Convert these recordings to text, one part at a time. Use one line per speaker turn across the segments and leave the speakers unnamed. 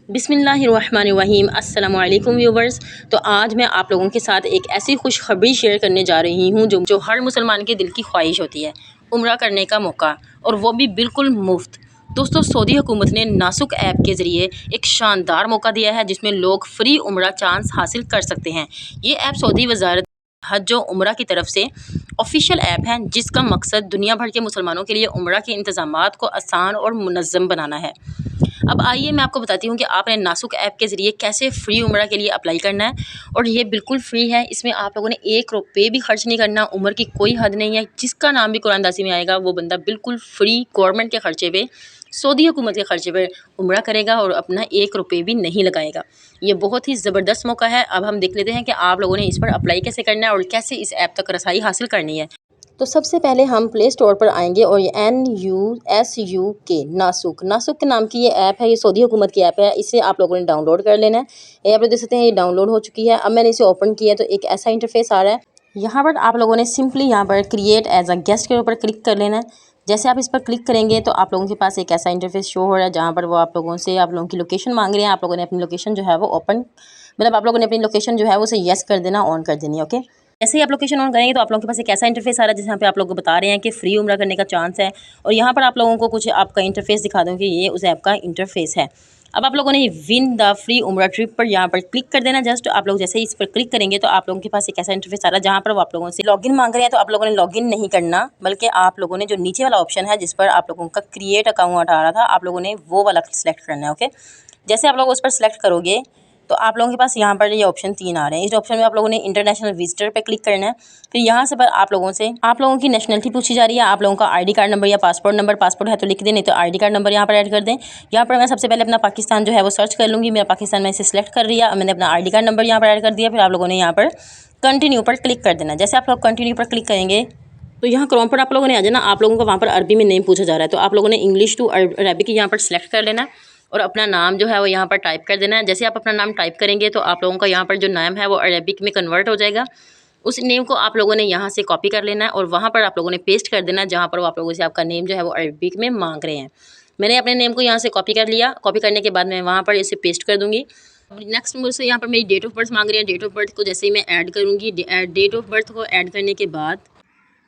बिस्मिल्लाहिर्रहमानिर्रहीम अस्सलाम वालेकुम व्यूवर्स। तो आज मैं आप लोगों के साथ एक ऐसी खुशखबरी शेयर करने जा रही हूँ जो हर मुसलमान के दिल की ख्वाहिश होती है, उम्रा करने का मौका, और वो भी बिल्कुल मुफ्त। दोस्तों, सऊदी हुकूमत ने नासुक ऐप के ज़रिए एक शानदार मौका दिया है जिसमें लोग फ्री उम्रा चांस हासिल कर सकते हैं। ये ऐप सऊदी वज़ारत हज व उम्रा की तरफ से ऑफिशियल ऐप है जिसका मकसद दुनिया भर के मुसलमानों के लिए उम्रा के इंतज़ामात को आसान और मुनज़्ज़म बनाना है। अब आइए मैं आपको बताती हूँ कि आपने नासुक ऐप के ज़रिए कैसे फ़्री उम्रा के लिए अप्लाई करना है। और ये बिल्कुल फ्री है, इसमें आप लोगों ने 1 रुपये भी खर्च नहीं करना। उम्र की कोई हद नहीं है, जिसका नाम भी कुरानदासी में आएगा वो बंदा बिल्कुल फ्री गवर्नमेंट के खर्चे पे, सऊदी हुकूमत के खर्चे पे उम्रा करेगा और अपना 1 रुपये भी नहीं लगाएगा। ये बहुत ही ज़बरदस्त मौका है। अब हम देख लेते हैं कि आप लोगों ने इस पर अप्लाई कैसे करना है और कैसे इस ऐप तक रसाई हासिल करनी है। तो सबसे पहले हम प्ले स्टोर पर आएंगे और ये NUSUK नासुक के नाम की ये ऐप है। ये सऊदी हुकूमत की ऐप है, इसे आप लोगों ने डाउनलोड कर लेना है। ये आप लोग देख सकते हैं, ये डाउनलोड हो चुकी है। अब मैंने इसे ओपन किया तो एक ऐसा इंटरफेस आ रहा है। यहाँ पर आप लोगों ने सिंपली यहाँ पर क्रिएट एज अ गेस्ट के ऊपर क्लिक कर लेना है। जैसे आप इस पर क्लिक करेंगे तो आप लोगों के पास एक ऐसा इंटरफेस शो हो रहा है जहाँ पर वो आप लोगों से आप लोगों की लोकेशन मांग रहे हैं। आप लोगों ने अपनी लोकेशन जो है वो आप लोगों ने अपनी लोकेशन जो है वो उसे येस कर देना, ऑन कर देनी है। ओके, जैसे ही आप लोकेशन ऑन करेंगे तो आप लोगों के पास एक ऐसा इंटरफेस आ रहा है जिसमें पे आप लोगों को बता रहे हैं कि फ्री उम्रा करने का चांस है। और यहाँ पर आप लोगों को कुछ आपका इंटरफेस दिखा दूँ कि ये उस ऐप का इंटरफेस है। अब आप लोगों ने विन द फ्री उम्रा ट्रिप पर यहाँ पर क्लिक कर देना। जस्ट आप लोग जैसे ही इस पर क्लिक करेंगे तो आप लोगों के पास एक ऐसा इंटरफेस आ रहा है जहाँ पर वो आप लोगों से लॉगिन मांग रहे हैं। तो आप लोगों ने लॉगिन नहीं करना, बल्कि आप लोगों ने जो नीचे वाला ऑप्शन है जिस पर आप लोगों का क्रिएट अकाउंट आ रहा था, आप लोगों ने वो वाला सेलेक्ट करना है। ओके, जैसे आप लोग उस पर सेलेक्ट करोगे तो आप लोगों के पास यहाँ पर ये ऑप्शन 3 आ रहे हैं। इस ऑप्शन में आप लोगों ने इंटरनेशनल विजिटर पे क्लिक करना है। फिर यहाँ से पर आप लोगों की नेशनलिटी पूछी जा रही है। आप लोगों का आईडी कार्ड नंबर या पासपोर्ट नंबर, पासपोर्ट है तो लिख दें, नहीं तो आईडी कार्ड नंबर यहाँ पर ऐड कर दें। यहाँ पर मैं सबसे पहले अपना पाकिस्तान जो है वो सर्च कर लूँगी। मेरा पाकिस्तान में इसे सेलेक्ट कर लिया। मैंने अपना आईडी कार्ड नंबर यहाँ पर ऐड कर दिया। फिर आप लोगों ने यहाँ पर कंटिन्यू पर क्लिक कर देना। जैसे आप लोग कंटिन्यू पर क्लिक करेंगे तो यहाँ क्रोम पर आप लोगों ने आ जाना। आप लोगों को वहाँ पर अरबी में नेम पूछा जा रहा है, तो आप लोगों ने इंग्लिश टू अरबिक यहाँ पर सेलेक्ट कर लेना और अपना नाम जो है वो यहाँ पर टाइप कर देना है। जैसे आप अपना नाम टाइप करेंगे तो आप लोगों का यहाँ पर जो नाम है वो अरबिक में कन्वर्ट हो जाएगा। उस नेम को आप लोगों ने यहाँ से कॉपी कर लेना है और वहाँ पर आप लोगों ने पेस्ट कर देना जहाँ पर वो आप लोगों से आपका नेम जो है वो अरबिक में मांग रहे हैं। मैंने अपने नेम को यहाँ से कॉपी कर लिया। कॉपी करने के बाद मैं वहाँ पर इसे पेस्ट कर दूँगी। नेक्स्ट मुझसे यहाँ पर मेरी डेट ऑफ बर्थ मांग रही है। डेट ऑफ बर्थ को जैसे ही मैं ऐड करूँगी, डेट ऑफ बर्थ को ऐड करने के बाद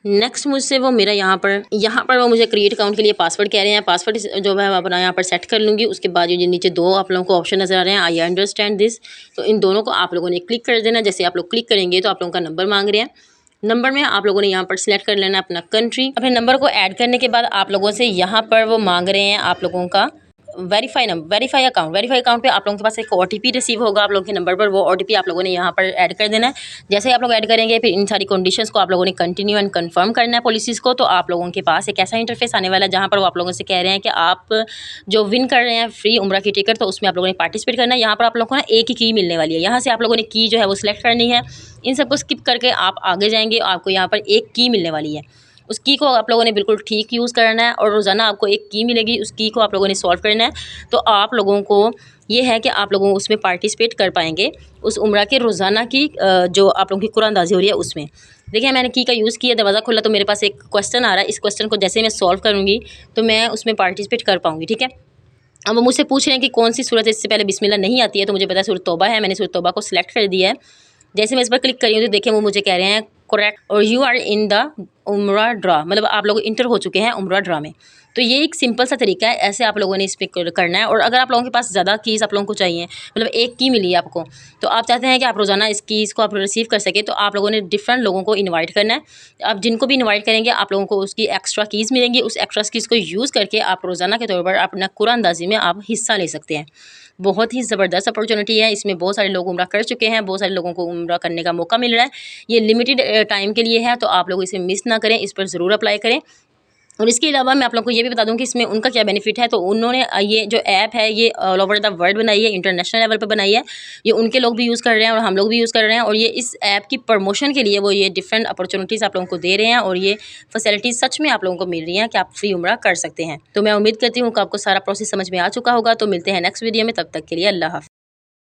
नेक्स्ट मुझसे वो मेरा यहाँ पर वो मुझे क्रिएट अकाउंट के लिए पासवर्ड कह रहे हैं। पासवर्ड जो है अपना यहाँ पर सेट कर लूँगी। उसके बाद जो नीचे 2 आप लोगों को ऑप्शन नज़र आ रहे हैं, आई अंडरस्टैंड दिस, तो इन दोनों को आप लोगों ने क्लिक कर देना। जैसे आप लोग क्लिक करेंगे तो आप लोगों का नंबर मांग रहे हैं। नंबर में आप लोगों ने यहाँ पर सिलेक्ट कर लेना अपना कंट्री। अपने नंबर को ऐड करने के बाद आप लोगों से यहाँ पर वो मांग रहे हैं आप लोगों का वेरीफाई अकाउंट पे आप लोगों के पास एक OTP रिसीव होगा आप लोगों के नंबर पर। वो OTP आप लोगों ने यहाँ पर ऐड कर देना है। जैसे ही आप लोग ऐड करेंगे फिर इन सारी कंडीशंस को आप लोगों ने कंटिन्यू एंड कंफर्म करना है पॉलिसीज़ को। तो आप लोगों के पास एक ऐसा इंटरफेस आने वाला है जहाँ पर वो आप लोगों से कह रहे हैं कि आप जो विन कर रहे हैं फ्री उम्रा की टिकट, तो उसमें आप लोगों ने पार्टिसिपेट करना है। यहाँ पर आप लोगों को ना एक ही की मिलने वाली है। यहाँ से आप लोगों ने की जो है वो सिलेक्ट करनी है। इन सबको स्किप करके आप आगे जाएंगे, आपको यहाँ पर एक की मिलने वाली है। उस की को आप लोगों ने बिल्कुल ठीक यूज़ करना है और रोज़ाना आपको एक की मिलेगी, उस की को आप लोगों ने सॉल्व करना है। तो आप लोगों को ये है कि आप लोगों उसमें पार्टिसिपेट कर पाएंगे उस उम्रा के रोज़ाना की जो आप लोगों की कुरानदाजी हो रही है उसमें। देखिए, मैंने की का यूज़ किया, दरवाज़ा खोला तो मेरे पास एक क्वेश्चन आ रहा है। इस क्वेश्चन को जैसे मैं सॉल्व करूँगी तो मैं उसमें पार्टिसिपेट कर पाऊँगी। ठीक है, अब वो मुझसे पूछ रहे हैं कि कौन सी सूरत इससे पहले बिस्मिल्लाह नहीं आती है, तो मुझे पता है सूरत तौबा है। मैंने सूरत तौबा को सिलेक्ट कर दिया है। जैसे मैं इस पर क्लिक करी हूँ तो देखिए वो मुझे कह रहे हैं करेक्ट और यू आर इन द उम्रा ड्रा, मतलब आप लोग इंटर हो चुके हैं उम्रा ड्रा में। तो ये एक सिंपल सा तरीका है, ऐसे आप लोगों ने इस पर करना है। और अगर आप लोगों के पास ज़्यादा कीज़ आप लोगों को चाहिए, मतलब एक की मिली है आपको, तो आप चाहते हैं कि आप रोज़ाना इस कीज़ को आप रिसीव कर सके, तो आप लोगों ने डिफरेंट लोगों को इन्वाइट करना है। आप जिनको भी इन्वाइट करेंगे आप लोगों को उसकी एक्स्ट्रा कीज़ मिलेंगी। उस एक्स्ट्रा कीज़ को यूज़ करके आप रोज़ाना के तौर पर अपना कुरानदाजी में आप हिस्सा ले सकते हैं। बहुत ही ज़बरदस्त अपॉर्चुनिटी है। इसमें बहुत सारे लोग उम्रा कर चुके हैं, बहुत सारे लोगों को उम्रा करने का मौका मिल रहा है। ये लिमिटेड टाइम के लिए है, तो आप लोग इसे मिस ना करें, इस पर ज़रूर अप्लाई करें। और इसके अलावा मैं आप लोगों को ये भी बता दूं कि इसमें उनका क्या बेनिफिट है। तो उन्होंने ये जो ऐप है ये ऑल ओवर द वर्ल्ड बनाई है, इंटरनेशनल लेवल पर बनाई है। ये उनके लोग भी यूज़ कर रहे हैं और हम लोग भी यूज़ कर रहे हैं। और ये इस ऐप की प्रमोशन के लिए वो ये डिफरेंट अपॉर्चुनिटीज़ आप लोगों को दे रहे हैं और ये फैसिलिटीज़ सच में आप लोगों को मिल रही हैं कि आप फ्री उम्रा कर सकते हैं। तो मैं उम्मीद करती हूँ कि आपको सारा प्रोसेस समझ में आ चुका होगा। तो मिलते हैं नेक्स्ट वीडियो में, तब तक के लिए अल्लाह हाफ़िज़।